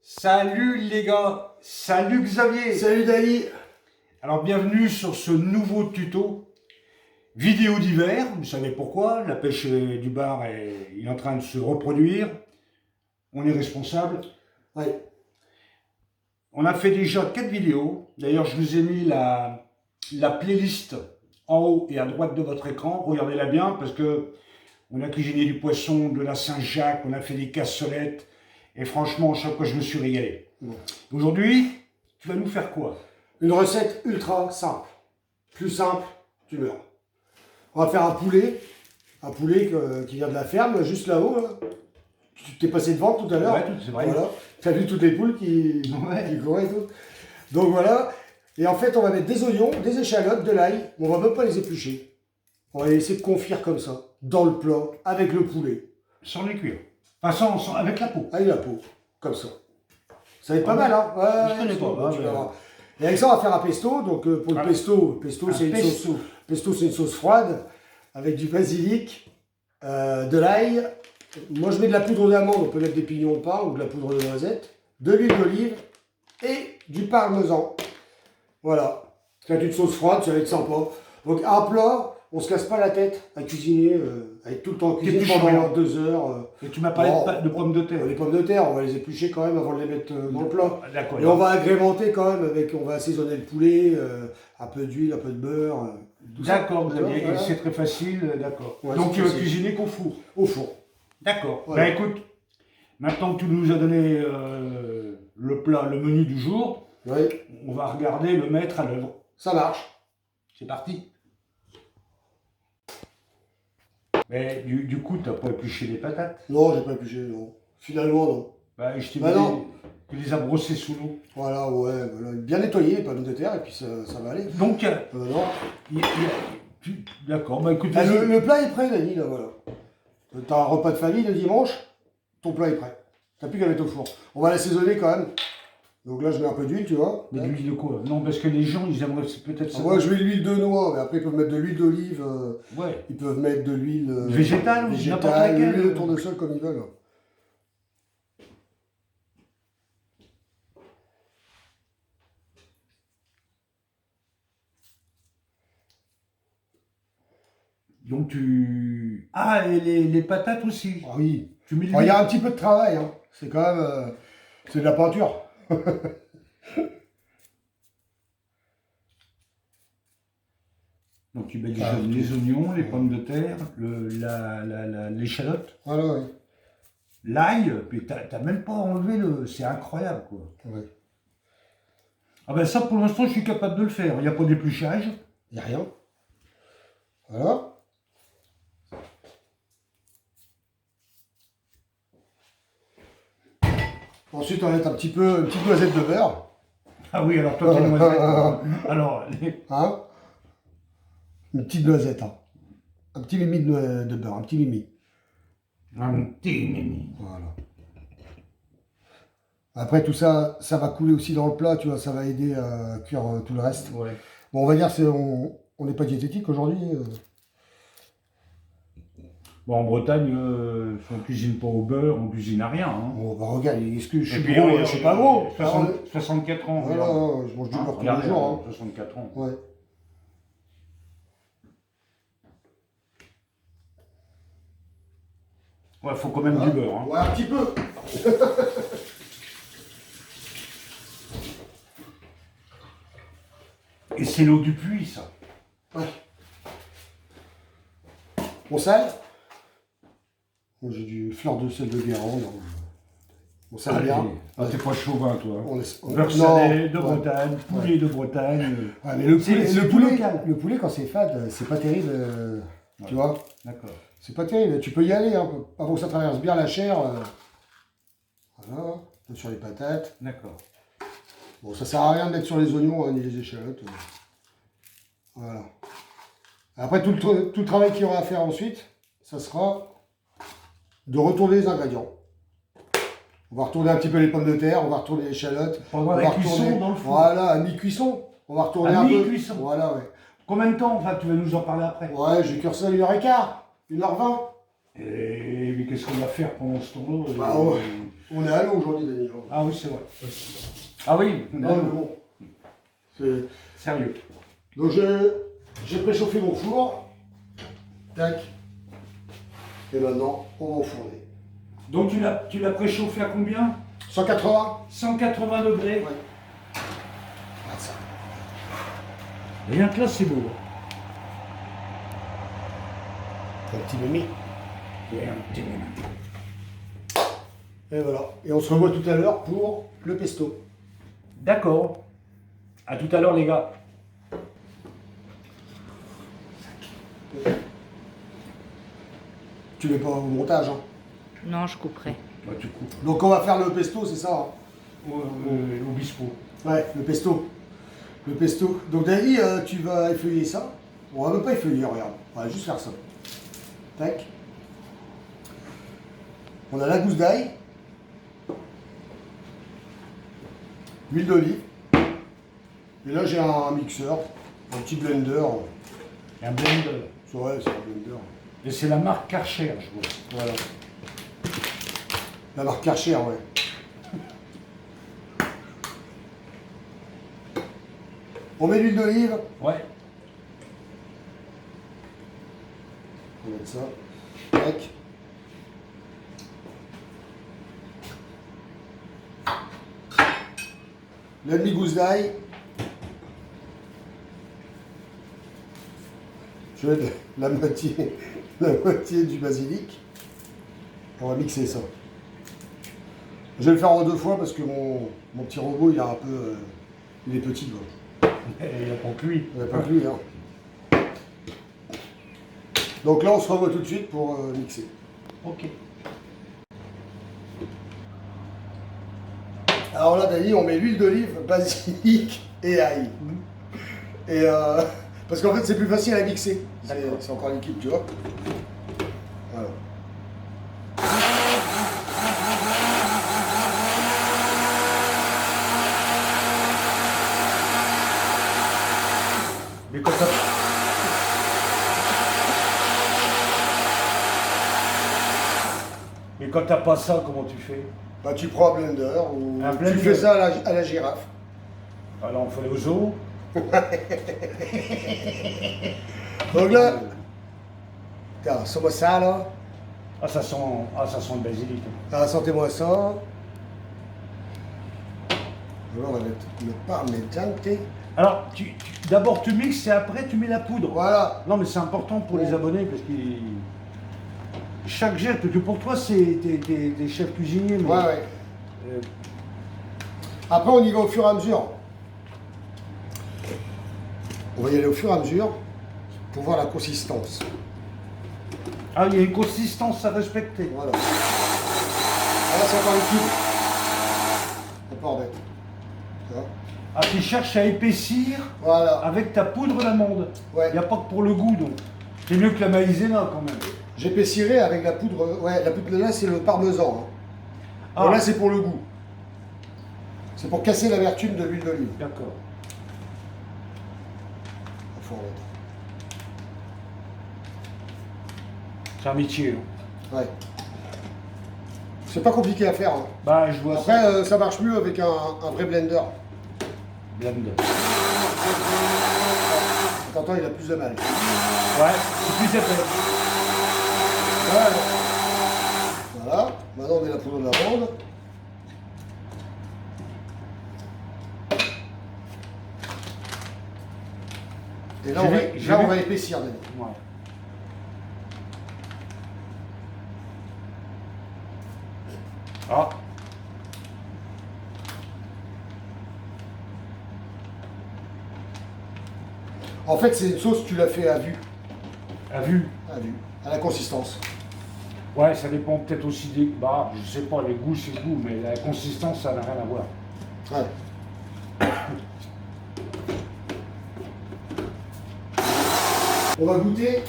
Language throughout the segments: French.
Salut les gars, salut Xavier. Salut Dali. Alors bienvenue sur ce nouveau tuto vidéo d'hiver. Vous savez pourquoi? La pêche du bar il est en train de se reproduire. On est responsable. Ouais. On a fait déjà 4 vidéos. D'ailleurs je vous ai mis la playlist en haut et à droite de votre écran. Regardez-la bien parce que on a cuisiné du poisson, de la Saint-Jacques, on a fait des cassolettes. Et franchement, chaque fois, je me suis régalé. Bon. Aujourd'hui, tu vas nous faire quoi? Une recette ultra simple. Plus simple, tu meurs. On va faire un poulet. Un poulet qui vient de la ferme, juste là-haut. Là. Tu t'es passé devant tout à l'heure. Ouais, c'est vrai. Voilà. Tu as vu toutes les poules qui couraient et tout. Donc voilà. Et en fait, on va mettre des oignons, des échalotes, de l'ail. On va même pas les éplucher. On va les laisser confire comme ça, dans le plat, avec le poulet. Sans les cuire. Enfin, avec la peau. Avec la peau, comme ça. Ça va être pas mal, hein. Je connais pas. Tu vas voir. Et avec ça, on va faire un pesto. Donc pour le pesto, c'est une sauce. Pesto, c'est une sauce froide avec du basilic, de l'ail. Moi, je mets de la poudre d'amande. On peut mettre des pignons de pain ou de la poudre de noisette, de l'huile d'olive et du parmesan. Voilà. C'est une sauce froide, ça va être sympa. Donc un plat. On se casse pas la tête à cuisiner, à être tout le temps en cuisine pendant 2 heures. Et tu m'as parlé de pommes de terre. Les pommes de terre, on va les éplucher quand même avant de les mettre dans le plat. D'accord. Et on va agrémenter quand même avec, on va assaisonner le poulet, un peu d'huile, un peu de beurre. D'accord, vous aviez, voilà. c'est très facile, d'accord. Ouais, donc tu vas facile. cuisiner qu'au four. Au four. D'accord. Voilà. Ben écoute, maintenant que tu nous as donné le plat, le menu du jour, Oui. on va regarder le mettre à l'œuvre. Ça marche. C'est parti. Mais du coup, tu n'as pas épluché les patates? Non, j'ai pas épluché, non. Finalement, non. Bah, je t'ai Bah dit, non. tu les as brossés sous l'eau. Voilà, ouais, voilà. Bien nettoyé, les pommes de terre, et puis ça va aller. Donc, Non. d'accord, bah écoute, Ah, le plat est prêt, Dani, là, voilà. T'as un repas de famille le dimanche, ton plat est prêt. T'as plus qu'à mettre au four. On va l'assaisonner quand même. Donc là, je mets un peu d'huile, tu vois. mais de l'huile de quoi? Non, parce que les gens, ils aimeraient peut-être ça. Moi, je mets de l'huile de noix, mais après, ils peuvent mettre de l'huile d'olive. Ouais. Ils peuvent mettre de l'huile Végétale ou n'importe végétale, laquelle. l'huile de tournesol comme ils veulent. Donc tu... Ah, et les patates aussi. Ah oui. Tu mets de Il y l'huile. a un petit peu de travail, hein. C'est quand même... c'est de la peinture. Donc tu mets déjà les oignons, les pommes de terre, l'échalote, Voilà, oui. l'ail, puis t'as même pas enlevé le... C'est incroyable, quoi. Ouais. Ah ben ça, pour l'instant, je suis capable de le faire. Il n'y a pas d'épluchage. Il n'y a rien. Voilà. Ensuite, on va mettre une petite noisette de beurre. Ah oui, alors toi, t'es noisette. Alors, Hein? Une petite noisette, hein. Un petit mimi de beurre, un petit mimi. un petit mimi. Voilà. Après, tout ça, ça va couler aussi dans le plat, tu vois, ça va aider à cuire tout le reste. Ouais. Bon, on va dire, on n'est pas diététique aujourd'hui. Bon, en Bretagne, on cuisine pas au beurre, on cuisine à rien. Hein. Bon, bah regarde, est-ce que je Et suis puis, gros, regarde, je suis pas gros. 64 ans. Voilà, regarde. je mange du Hein, beurre tous regarde, les jours. Hein. 64 ans. Ouais. Ouais, faut quand même du beurre. Hein. Ouais, un petit peu. Et c'est l'eau du puits, ça. Ouais. On sale. Moi, j'ai du fleur de sel de Guérande. On sale bien. Ah, t'es pas chauvin, toi. Beurre Non. salé de Ouais. Bretagne, poulet de Bretagne. Ouais, mais le poulet, c'est tout local. le poulet, quand c'est fade, c'est pas terrible. Tu vois. D'accord. C'est pas terrible. Tu peux y aller, hein, avant que ça traverse bien la chair. Voilà. Sur les patates. D'accord. Bon, ça sert à rien de mettre sur les oignons, hein, ni les échalotes. Voilà. Après, tout le travail qu'il y aura à faire ensuite, ça sera de retourner les ingrédients. On va retourner un petit peu les pommes de terre, on va retourner les échalotes. Pendant la cuisson dans le four. Voilà, à mi-cuisson. On va retourner un peu. mi-cuisson. Voilà, ouais. Combien de temps? Enfin, tu vas nous en parler après. Ouais, j'ai cuire ça 1h15, 1h20. Et mais qu'est-ce qu'on va faire pendant ce temps-là? Bah, ouais. On est à l'eau aujourd'hui, Dani. Ah oui, c'est vrai. Ah oui, on est à Non, mais l'eau. bon. C'est- Sérieux. Donc j'ai préchauffé mon four. Tac. Et maintenant, on va enfourner. Donc tu l'as préchauffé à combien? 180. 180 degrés. Ouais. Regarde ça. Rien que là, c'est beau. Un petit mémi. Et un petit moment. Et voilà. Et on se revoit tout à l'heure pour le pesto. D'accord. À tout à l'heure, les gars. Tu mets pas au montage, hein. Non, je couperai. Bah, tu coupes. Donc on va faire le pesto, c'est ça, hein. Au bispo. Ouais, le pesto. Le pesto. Donc Dani, tu vas effeuiller ça. On va même pas effeuiller, regarde. On va juste faire ça. Tac. On a la gousse d'ail. L'huile d'olive. Et là j'ai un mixeur, un petit blender. Un blender. C'est vrai, c'est un blender. Et c'est la marque Karcher, je vois. Voilà. La marque Karcher, ouais. On met l'huile d'olive. Ouais. On va mettre ça. Tac. La demi-gousse d'ail. Je vais mettre la moitié du basilic. On va mixer ça. Je vais le faire en 2 fois parce que mon petit robot il est un peu. Il est petit quoi. Il a pas cuit. Il n'a pas plu, hein. Donc là on se revoit tout de suite pour mixer. Ok. Alors là, Dani, on met l'huile d'olive, basilic et ail. Et parce qu'en fait, c'est plus facile à mixer. C'est encore liquide, tu vois. Voilà. Mais quand t'as... Mais quand t'as pas ça, comment tu fais? Bah, tu prends un blender ou Un tu blender. fais ça à la girafe. Alors on fait aux os. Donc là, tiens, sens-moi ça là. Ah ça sent le basilic. Ah, sentez-moi ça. Alors, on va mettre le parmesan. Alors d'abord tu mixes et après tu mets la poudre. Voilà. Non mais c'est important pour les abonnés parce qu'ils... Chaque geste, parce que pour toi c'est t'es chef cuisinier, mais... Ouais, ouais. euh, Après, on y va au fur et à mesure. On va y aller au fur et à mesure pour voir la consistance. Ah, il y a une consistance à respecter. Voilà. Ah, là, c'est encore liquide. On peut en mettre. Tu vois. Ah, tu cherches à épaissir Voilà. avec ta poudre d'amande. Ouais. Il n'y a pas que pour le goût, donc. C'est mieux que la maïzena, quand même. J'épaissierai avec la poudre. Ouais, la poudre là, c'est le parmesan, hein. Ah. Bon, là, c'est pour le goût. C'est pour casser l'amertume de l'huile d'olive. D'accord. Il faut en mettre. C'est un métier. Hein. Ouais. C'est pas compliqué à faire, hein. Bah, je vois ça. Après, ça marche mieux avec un vrai blender. Blender. T'entends, il a plus de mal. Ouais, c'est plus épais. Voilà. Maintenant, on met la poudre d'amande. Et là, on va épaissir, Dani. Ouais. Ah, En fait, c'est une sauce, tu l'as fait à vue. à vue. À vue. À la consistance. Ouais, ça dépend peut-être aussi des... Bah, je sais pas, les goûts, c'est le goût, mais la consistance, ça n'a rien à voir. Ouais. On va goûter.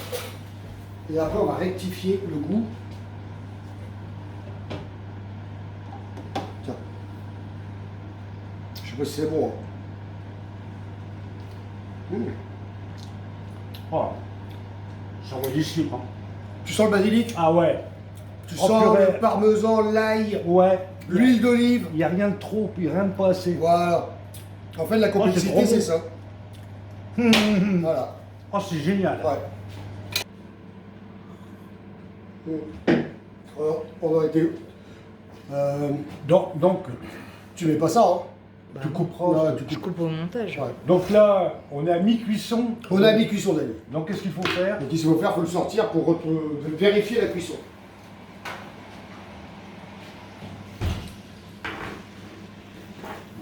Et après, on va rectifier le goût. Tiens. Je sais pas si c'est bon, hein. Oh. Ça envoie du sucre. Hein. Tu sens le basilic? Ah ouais. Tu Oh, sens purée. le parmesan, l'ail. Ouais. l'huile d'olive. Il n'y a rien de trop, puis rien de pas assez. Voilà. En fait, la complexité, trop c'est bon. ça. Voilà. Oh, c'est génial. Ouais. Alors, on a été. Donc, Tu mets pas ça, hein? Bah, tu couperas. Ouais, je coupe au montage. Ouais. Donc là, on est à mi-cuisson. On a mis cuisson d'ailleurs. Donc qu'est-ce qu'il faut faire? Donc, il faut faire, il faut le sortir pour vérifier la cuisson.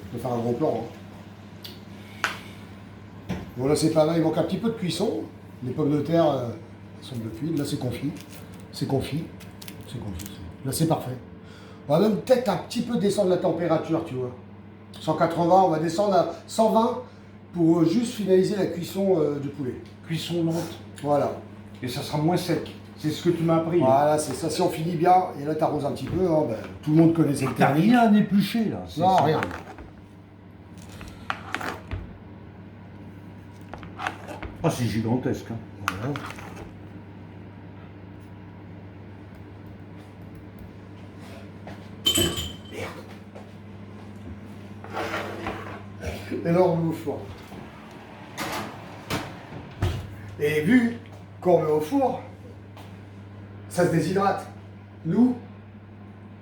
On peut faire un gros plan. Hein. Bon, là, c'est pas mal, il manque un petit peu de cuisson. Les pommes de terre sont de cuite. Là, c'est confit. C'est confit. C'est confit. Là, c'est parfait. On va même peut-être un petit peu descendre la température, tu vois. 180, on va descendre à 120 pour juste finaliser la cuisson du poulet. Cuisson lente. Voilà. Et ça sera moins sec. C'est ce que tu m'as appris. Voilà, c'est ça. Si on finit bien, et là, tu arroses un petit peu, hein, ben, tout le monde connaît cette T'as technique. rien à éplucher là. Non, rien. Ah, c'est gigantesque. Hein. Voilà. Et là, on met au four. Et vu qu'on met au four, ça se déshydrate. Nous,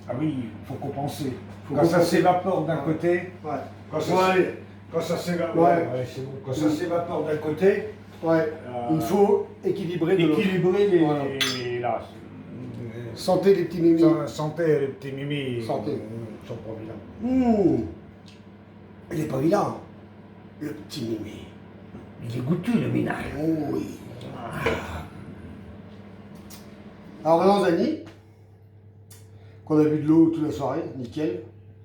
Ah oui, il faut compenser. Faut Quand ça compenser. s'évapore d'un côté, ouais. quand ça, Ouais, allez. quand ça s'évapore, Ouais. c'est bon. Quand ça s'évapore d'un côté, Ouais. Il faut équilibrer de l'autre. équilibrer les. Voilà. Là. Santé les petits mimis. Santé, les petits mimis. Santé. Ils sont pas vilains. Il est pas vilain. Le petit mimi. Il est goûteux, le minage. Oh oui. Alors maintenant, Zani, qu'on a bu de l'eau toute la soirée, nickel.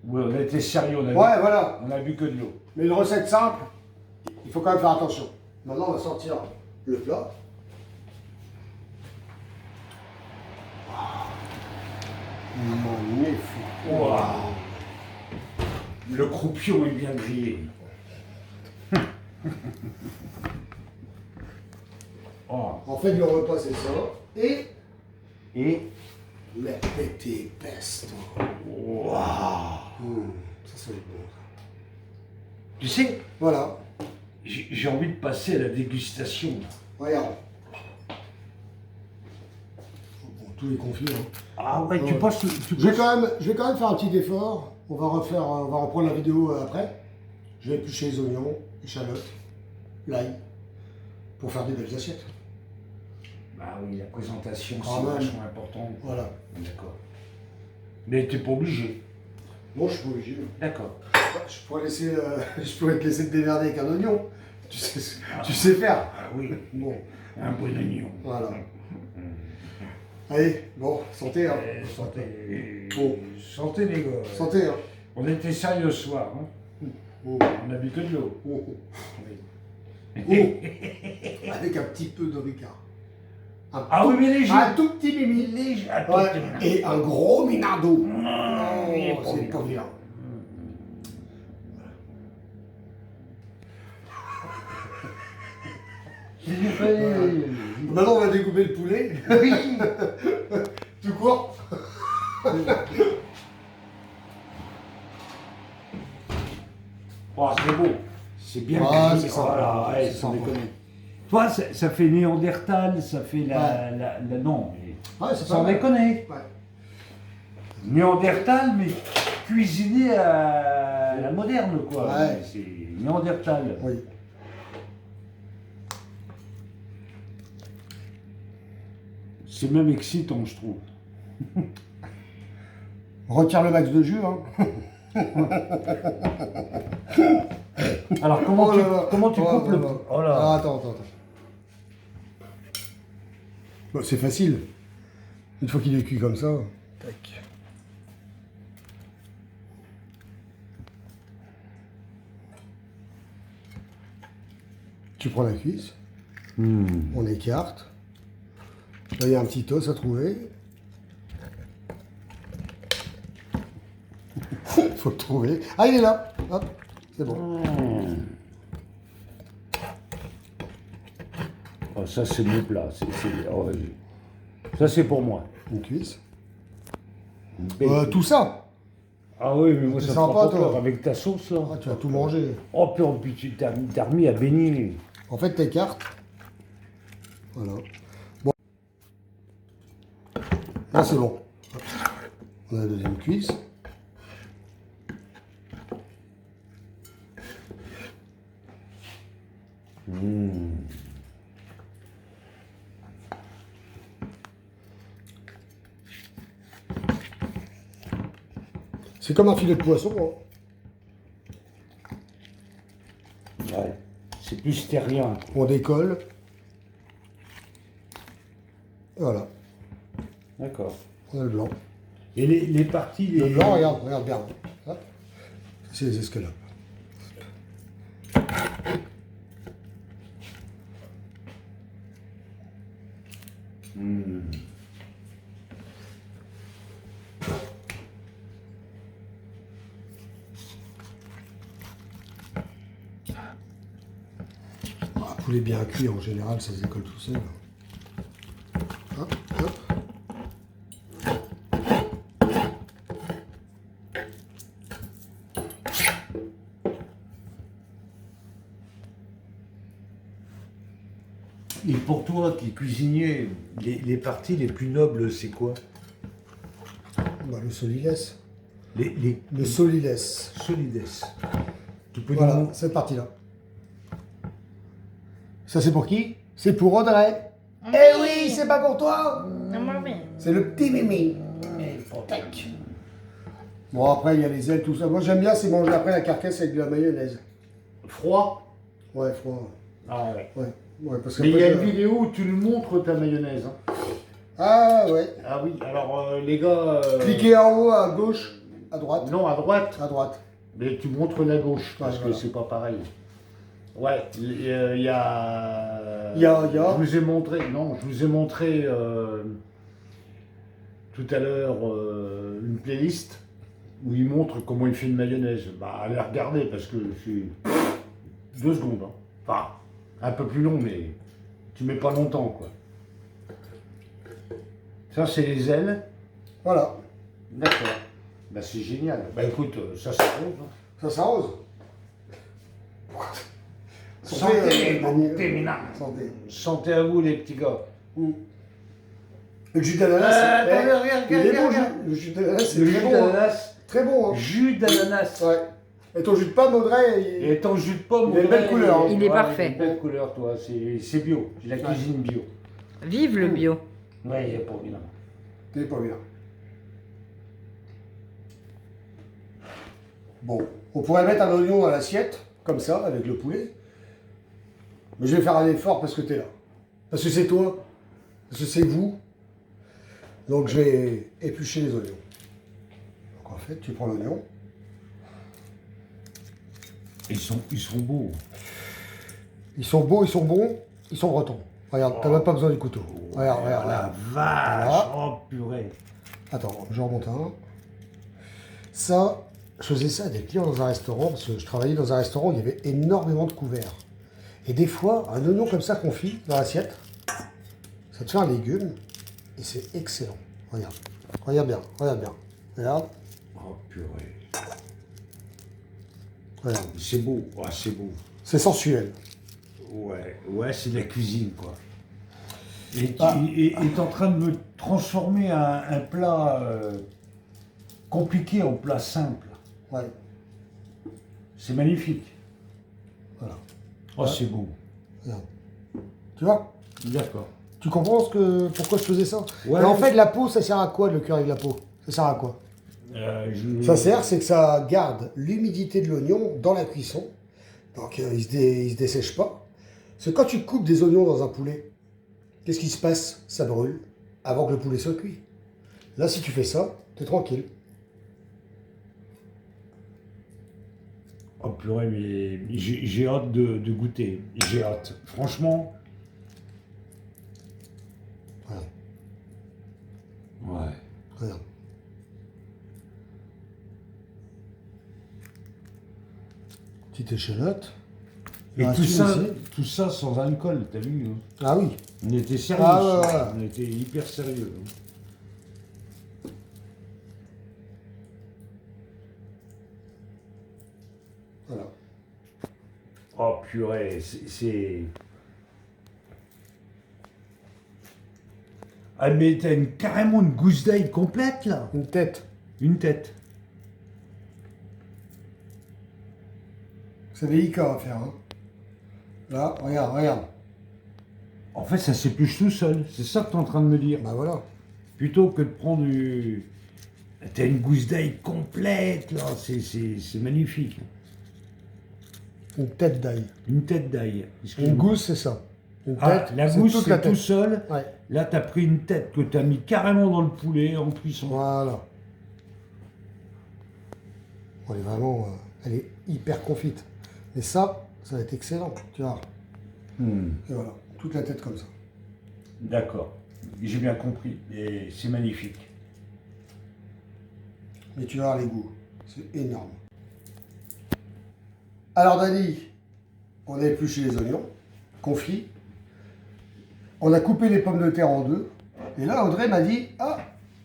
Oui, on a été sérieux, on a, Ouais, voilà. on a bu que de l'eau. Mais une recette simple, il faut quand même faire attention. Maintenant, on va sortir le plat. Magnifique. Waouh. Le croupion est bien grillé. Oh. En fait, le repas, c'est ça. Et Et le petit pesto. waouh. Ça va être bon. Tu sais, Voilà. j'ai envie de passer à la dégustation. Regarde. Bon, tout est confit. Hein. Ah ouais, tu Ouais. passes. Je vais quand même faire un petit effort. On va reprendre la vidéo après. Je vais éplucher les oignons, échalotes, l'ail, pour faire des belles assiettes. Bah oui, la présentation, Quand c'est même. vachement important. Voilà. D'accord. Mais t'es pas obligé. Bon, je suis pas obligé. D'accord. Je pourrais te laisser te démerder avec un oignon. Tu sais faire. Ah oui, Bon, un bon oignon. voilà. Allez, bon, santé. Hein. Santé. Bon. Santé les gars. Santé. Hein. On était sérieux ce soir. Hein. Oh. On a bu que de l'eau. Oh. Oui. Oh. Avec un petit peu de ricard. Ah oui, mais léger. Un tout petit mimi. Léger. Ah, Ouais, tout- et un gros minardo. il est pas C'est vilain. pas vilain. Maintenant, on va découper le poulet. Oui. Tu cours. Oh, c'est beau. C'est bien. Ah, grillé. c'est sympa. Voilà, ouais, C'est sans sympa. déconner. Toi, ça fait Néandertal, ça fait non, mais Ouais, c'est sans pas mal. déconner. Ouais. Néandertal, mais cuisiné à la moderne, quoi. Ouais. C'est Néandertal. Oui. C'est même excitant, je trouve. Retire le max de jus. Hein. Alors, comment Oh tu, là là. comment tu Oh coupes là le... là. Oh là. Ah, attends. Bon, c'est facile. Une fois qu'il est cuit comme ça. Tac. Tu prends la cuisse, on écarte. Là, il y a un petit os à trouver. Faut le trouver. Ah, il est là. Hop, c'est bon. Oh, ça, c'est mon plat. Oh, ça, c'est pour moi. Une cuisse. Une belle- Tout ça. Ah oui, mais moi C'est ça me sympa, prend pas toi. peur avec ta sauce là. Ah, tu vas tout manger. Oh, puis tu t'as remis à baigner. En fait, t'écartes. Voilà. Bon. Là, c'est bon. On a la deuxième cuisse. C'est comme un filet de poisson. Hein. Ouais, c'est plus terrien. On décolle. Et voilà. D'accord. On a le blanc. Et les parties... Le blanc, regarde bien. Hop. C'est les escalopes. Un poulet bien cuit, en général, ça se décolle tout seul. Hop, hop. Et pour toi qui es cuisinier, les parties les plus nobles, c'est quoi? Bah, le solilès. Les Le solilès. solides. Tu peux Voilà, nous... cette partie-là. Ça, c'est pour qui? C'est pour Audrey. Eh oui, c'est pas pour toi. C'est le petit Mimi. Tac. Bon, après, il y a les ailes, tout ça. Moi, j'aime bien, c'est manger après la carcasse avec de la mayonnaise. Froid? Ouais, froid. Ah ouais. Ouais, ouais, parce Mais il y a qu'après, une vidéo où tu nous montres ta mayonnaise. Hein. Ah, ouais. Ah oui, alors les gars... Cliquez en haut, à gauche, à droite. Non, à droite. À droite. Mais tu montres la gauche, parce Ouais, que voilà. c'est pas pareil. Ouais, il y a... Il y a- Je vous ai montré... Non, je vous ai montré tout à l'heure une playlist où il montre comment il fait une mayonnaise. Bah, allez regarder, parce que c'est 2 secondes. Hein. Enfin, un peu plus long, mais tu mets pas longtemps, quoi. Ça, c'est les ailes. Voilà. D'accord. Bah, c'est génial. Bah, écoute, ça s'arrose. Hein. Ça s'arrose. Santé, Daniel. santé, Mina. Santé. Santé à vous, les petits gars. Le jus d'ananas, attendez, regarde, il est bon, regarde. le jus d'ananas, c'est Le très jus bon. Hein. d'ananas. Très bon. Hein. Jus d'ananas. Ouais. Et ton jus de pomme, Audrey, Et ton jus de pomme, Il a une belle couleur, hein. Il est ouais, parfait. Une belle couleur, toi. C'est bio. C'est la cuisine bio. Vive le bio. Ouais, il n'y a pas bien. t'es pas bien. Bon, on pourrait mettre un oignon dans l'assiette, comme ça, avec le poulet. Mais je vais faire un effort parce que t'es là. Parce que c'est toi. Parce que c'est vous. Donc je vais éplucher les oignons. Donc en fait, tu prends l'oignon. Ils sont beaux. Ils sont beaux, ils sont bons, ils sont bretons. Regarde, t'as même pas besoin du couteau. Regarde, Oh, regarde, la regarde. vache. Voilà. Oh, purée. Attends, je remonte un. Ça, je faisais ça à des clients dans un restaurant, parce que je travaillais dans un restaurant où il y avait énormément de couverts. Et des fois, un oignon comme ça confit dans l'assiette, ça te fait un légume, et c'est excellent. Regarde, regarde bien, regarde bien. Regarde, Oh, purée. regarde. C'est beau. Oh, c'est beau. C'est sensuel. Ouais, ouais, c'est de la cuisine, quoi. Et tu Ah. es en train de me transformer un plat compliqué en plat simple. Ouais, C'est magnifique. voilà. Oh, Ouais. c'est beau. Regarde. Tu vois? D'accord. Tu comprends pourquoi je faisais ça? Ouais. Et en fait, la peau, ça sert à quoi, le cœur avec la peau? Ça sert à quoi? Ça sert, c'est que ça garde l'humidité de l'oignon dans la cuisson. Donc, il se dessèche pas. Parce que quand tu coupes des oignons dans un poulet, qu'est-ce qui se passe? Ça brûle avant que le poulet soit cuit. Là, si tu fais ça, t'es tranquille. Oh purée, mais j'ai hâte de goûter. J'ai hâte. Franchement. Voilà, Ouais. regarde. Petite échalote. Et Ah, tout si, ça, si. tout ça sans alcool, t'as vu? Hein. Ah oui. On était sérieux. Ah ouais, ça. ouais. On était hyper sérieux. Hein. Voilà. Oh purée, c'est... Ah mais t'as carrément une gousse d'ail complète là. Une tête. Une tête. C'est délicat à faire. Hein. Là, regarde. En fait, ça s'épluche tout seul. C'est ça que t'es en train de me dire. Bah voilà. Plutôt que de prendre du... T'as une gousse d'ail complète là. C'est magnifique. Une tête d'ail. Une tête d'ail. Une gousse, c'est ça. Une Ah, tête, la c'est gousse, toute la c'est tête. tout seul. Ouais. Là, t'as pris une tête que t'as mis carrément dans le poulet en cuisson. Voilà. Elle est vraiment... elle est hyper confite. Et ça va être excellent. Tu vois. Et voilà. Toute la tête comme ça. D'accord. J'ai bien compris. Et c'est magnifique. Mais tu vas voir les goûts. C'est énorme. Alors Dani, on a épluché les oignons, confits. On a coupé les pommes de terre en deux. Et là, Audrey m'a dit, ah,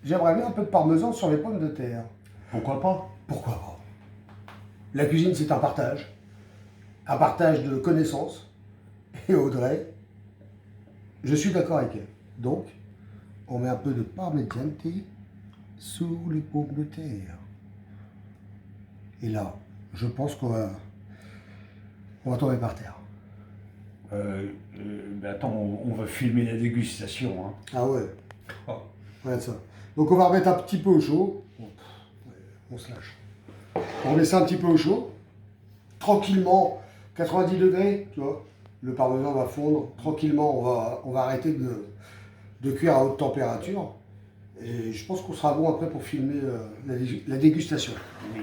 j'aimerais bien un peu de parmesan sur les pommes de terre. Pourquoi pas? Pourquoi pas? La cuisine, c'est un partage. Un partage de connaissances. Et Audrey, je suis d'accord avec elle. Donc, on met un peu de parmigiano sur les pommes de terre. Et là, je pense qu'on va tomber par terre. Mais attends, on va filmer la dégustation. Hein. Ah ouais, Oh. regarde ça. Donc on va remettre un petit peu au chaud. On se lâche. On met ça un petit peu au chaud. Tranquillement, 90 degrés, tu vois. Le parmesan va fondre. Tranquillement, on va arrêter de cuire à haute température. Et je pense qu'on sera bon après pour filmer la dégustation. Oui.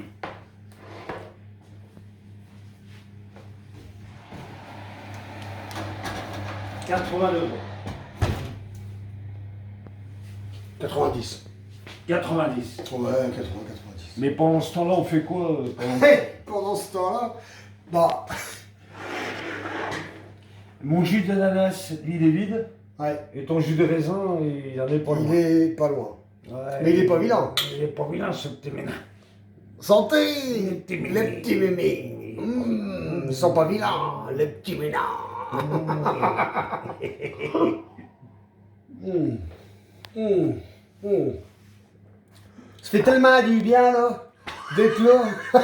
« 80 degrés. 90. 90. Ouais, 90. Mais pendant ce temps-là, on fait quoi Pendant ce temps-là, bah, Mon jus d'ananas, il est vide. ouais, Et ton jus de raisin, il en est pas il loin. est pas loin. Ouais, Mais il est pas vilain. Il est pas vilain, ce petit ménage. Santé, Les petits mémés. les petits mémés. Ils sont pas vilains, les petits ménages. Ça fait tellement du bien, là, d'être là.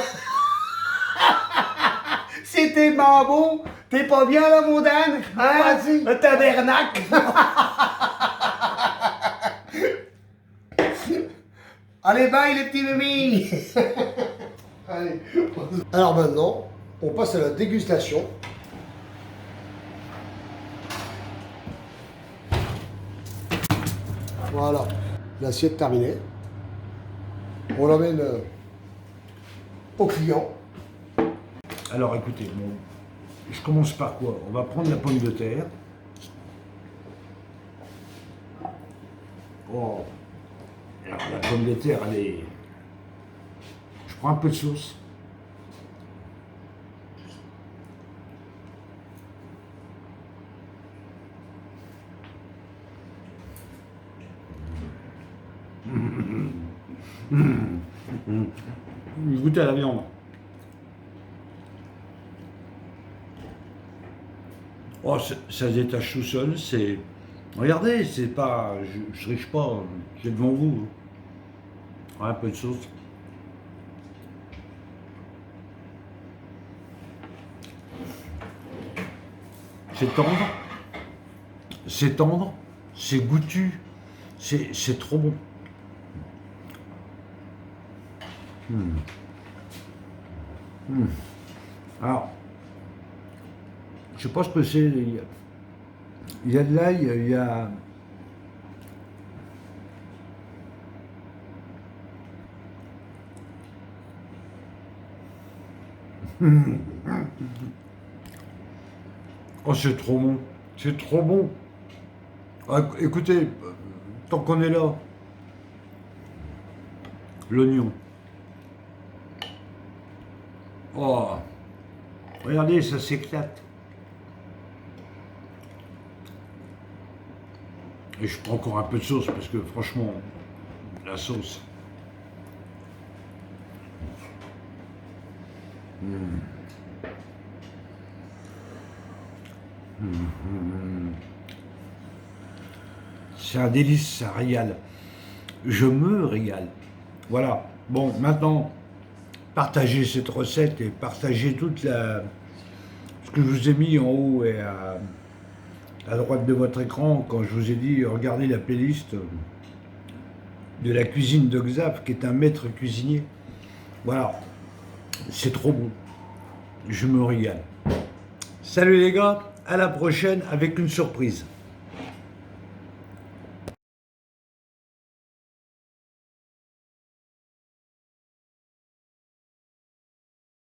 C'est tellement beau. T'es pas bien, là, mon Dan? Hein? Le tabernacle. Allez, bye, les petits mémis. Allez. Alors maintenant, on passe à la dégustation. Voilà, l'assiette terminée. On l'emmène au client. Alors écoutez, bon, je commence par quoi? On va prendre la pomme de terre. Oh, alors la pomme de terre, elle est... Je prends un peu de sauce. Goûtez à la viande. Oh, ça se détache tout seul, c'est... Regardez, c'est pas... Je triche pas, j'ai devant vous. Ouais, un peu de sauce. C'est tendre, c'est goûtu, c'est trop bon. Alors, je sais pas ce que c'est. Il y a de l'ail, il y a. Oh, c'est trop bon. C'est trop bon. Ah, écoutez, tant qu'on est là, l'oignon. Oh, regardez, ça s'éclate. Et je prends encore un peu de sauce parce que franchement, la sauce. C'est un délice, ça régale. Je me régale. Voilà. Bon, maintenant, partagez cette recette et partagez ce que je vous ai mis en haut et à droite de votre écran quand je vous ai dit regardez la playlist de la cuisine de Xav qui est un maître cuisinier. Voilà. C'est trop bon. Je me régale. Salut les gars, à la prochaine avec une surprise.